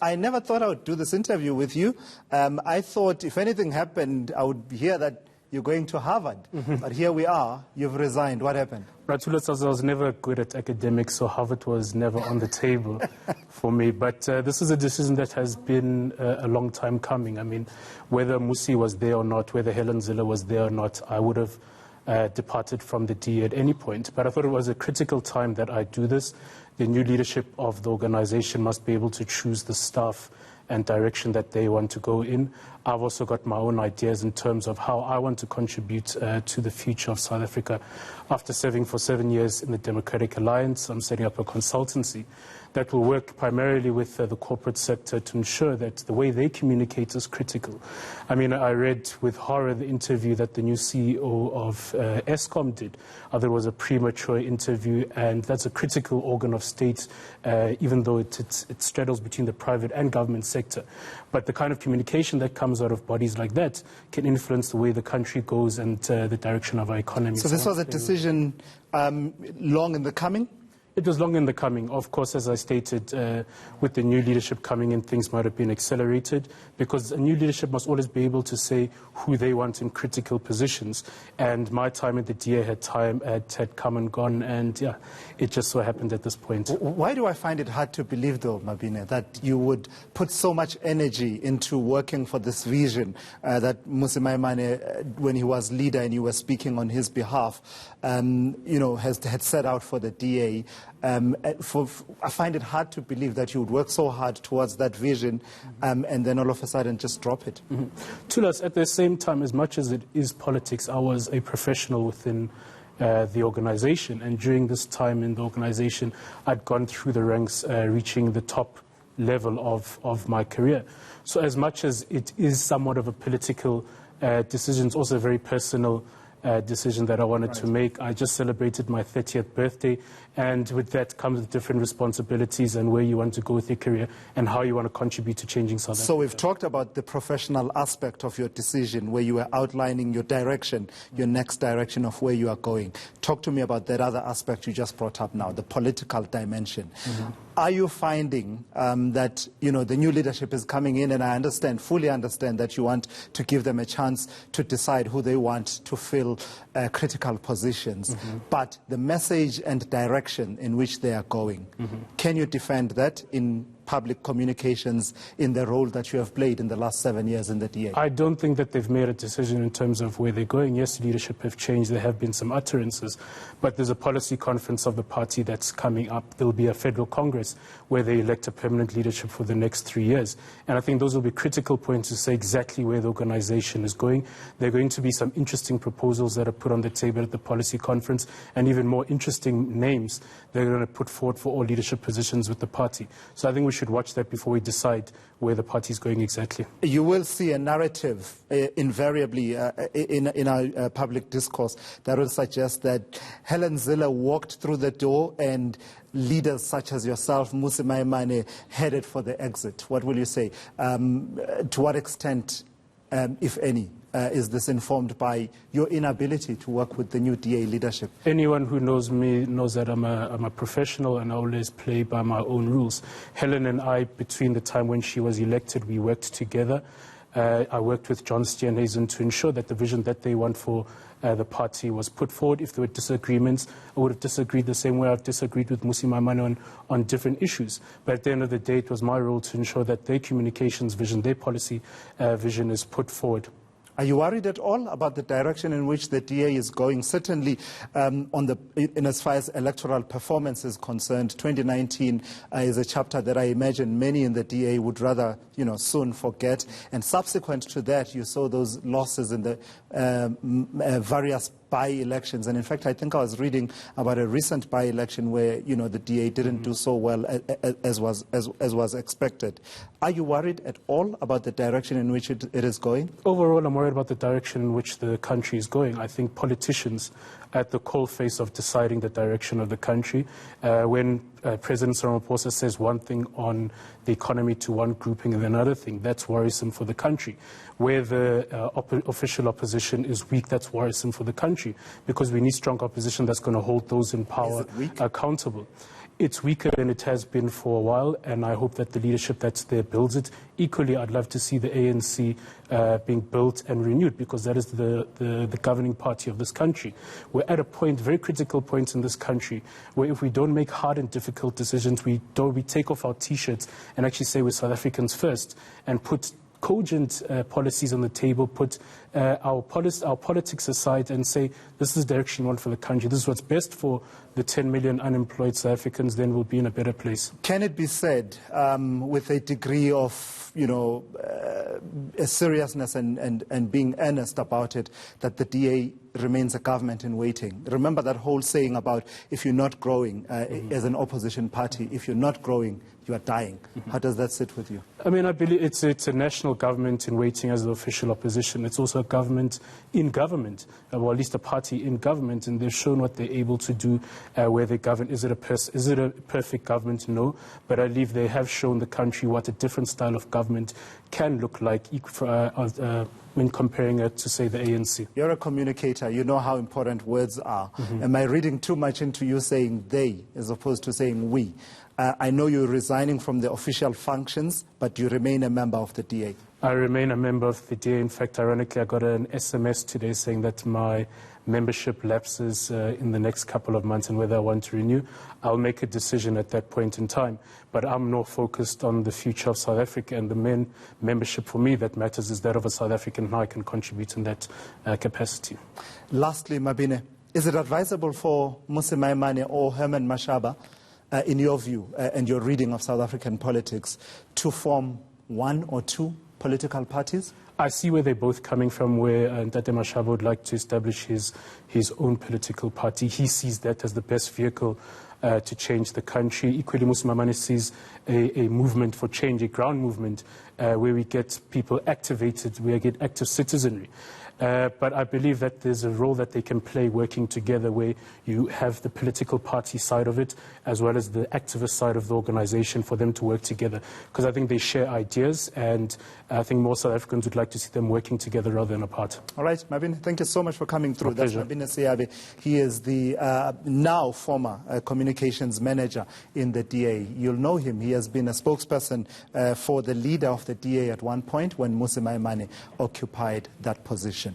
I never thought I would do this interview with you. I thought if anything happened, I would hear that you're going to Harvard. But here we are. You've resigned. What happened? Ratulas, I was never good at academics, so Harvard was never on the table for me. But this is a decision that has been a long time coming. I mean, whether Mmusi was there or not, whether Helen Zille was there or not, I would have departed from the DA at any point. But I thought it was a critical time that I do this. The new leadership of the organization must be able to choose the staff and direction that they want to go in. I've also got my own ideas in terms of how I want to contribute to the future of South Africa. After serving for 7 years in the Democratic Alliance, I'm setting up a consultancy that will work primarily with the corporate sector to ensure that the way they communicate is critical. I mean, I read with horror the interview that the new CEO of Eskom did. There was a premature interview, and that's a critical organ of state, even though it straddles between the private and government sector. But the kind of communication that comes out of bodies like that can influence the way the country goes and the direction of our economy. So this was a decision long in the coming? It was long in the coming. Of course, as I stated, with the new leadership coming in, things might have been accelerated because a new leadership must always be able to say who they want in critical positions. And my time at the DA had come and gone, and yeah, it just so happened at this point. Why do I find it hard to believe, though, Mabine, that you would put so much energy into working for this vision that Mmusi Maimane, when he was leader and you were speaking on his behalf, had set out for the DA? I find it hard to believe that you would work so hard towards that vision and then all of a sudden just drop it. Tulas, at the same time, as much as it is politics, I was a professional within the organization, and during this time in the organization, I'd gone through the ranks, reaching the top level of my career. So as much as it is somewhat of a political decision, it's also a very personal decision that I wanted to make. I just celebrated my 30th birthday, and with that comes different responsibilities and where you want to go with your career and how you want to contribute to changing South Africa. So we've talked about the professional aspect of your decision, where you were outlining your direction, your next direction of where you are going. Talk to me about that other aspect you just brought up now, the political dimension. Are you finding that, the new leadership is coming in, and I fully understand that you want to give them a chance to decide who they want to fill critical positions, but the message and direction in which they are going, can you defend that in public communications in the role that you have played in the last 7 years in the DA? I don't think that they've made a decision in terms of where they're going. Yes, leadership have changed. There have been some utterances, but there's a policy conference of the party that's coming up. There'll be a federal congress where they elect a permanent leadership for the next 3 years. And I think those will be critical points to say exactly where the organization is going. There are going to be some interesting proposals that are put on the table at the policy conference, and even more interesting names they're going to put forward for all leadership positions with the party. So I think we should watch that before we decide where the party is going exactly. You will see a narrative invariably in our public discourse that will suggest that Helen Zille walked through the door and leaders such as yourself, Mmusi Maimane, headed for the exit. What will you say? To what extent, if any, is this informed by your inability to work with the new DA leadership? Anyone who knows me knows that I'm a professional and I always play by my own rules. Helen and I, between the time when she was elected, we worked together. I worked with John Steenhuisen to ensure that the vision that they want for the party was put forward. If there were disagreements, I would have disagreed the same way I've disagreed with Mmusi Maimane on different issues. But at the end of the day, it was my role to ensure that their communications vision, their policy vision is put forward. Are you worried at all about the direction in which the DA is going? Certainly, in as far as electoral performance is concerned, 2019 is a chapter that I imagine many in the DA would rather, soon forget. And subsequent to that, you saw those losses in the various by-elections. And in fact, I think I was reading about a recent by-election where, the DA didn't do so well as was expected. Are you worried at all about the direction in which it is going? Overall, I'm worried about the direction in which the country is going. I think politicians at the coalface of deciding the direction of the country. When President Ramaphosa says one thing on the economy to one grouping and another thing, that's worrisome for the country. Where the official opposition is weak, that's worrisome for the country, because we need strong opposition that's going to hold those in power accountable. It's weaker than it has been for a while, and I hope that the leadership that's there builds it. Equally, I'd love to see the ANC being built and renewed, because that is the governing party of this country. We're at a point, very critical point in this country, where if we don't make hard and difficult decisions, we take off our T-shirts and actually say we're South Africans first, and put cogent policies on the table, put our politics aside and say this is the direction we want for the country, this is what's best for the 10 million unemployed South Africans, then we'll be in a better place. Can it be said with a degree of, a seriousness and being earnest about it, that the DA remains a government in waiting? Remember that whole saying about if you're not growing as an opposition party, if you're not growing, you are dying. How does that sit with you? I mean, I believe it's a national government in waiting as the official opposition. It's also a government in government, or at least a party in government, and they've shown what they're able to do where they govern. Is it a perfect government? No. But I believe they have shown the country what a different style of government can look like when comparing it to, say, the ANC. You're a communicator. You know how important words are. Am I reading too much into you saying they as opposed to saying we? I know you're resigning from the official functions, but you remain a member of the DA. I remain a member of the DA. In fact, ironically, I got an SMS today saying that my membership lapses in the next couple of months, and whether I want to renew. I'll make a decision at that point in time. But I'm more focused on the future of South Africa, and the main membership for me that matters is that of a South African, and how I can contribute in that capacity. Lastly, Mabine, is it advisable for Mmusi Maimane or Herman Mashaba, in your view and your reading of South African politics, to form one or two political parties? I see where they're both coming from, where Ntate Mashaba would like to establish his own political party. He sees that as the best vehicle to change the country. Equally, Mmusi Maimane sees a movement for change, a ground movement, where we get people activated, we get active citizenry. But I believe that there's a role that they can play working together, where you have the political party side of it as well as the activist side of the organization, for them to work together. Because I think they share ideas, and I think more South Africans would like to see them working together rather than apart. All right, Mabine, thank you so much for coming through. That's Mabine Seabe. He is the now former communications manager in the DA. You'll know him. He has been a spokesperson for the leader of the DA at one point when Mmusi Maimane occupied that position.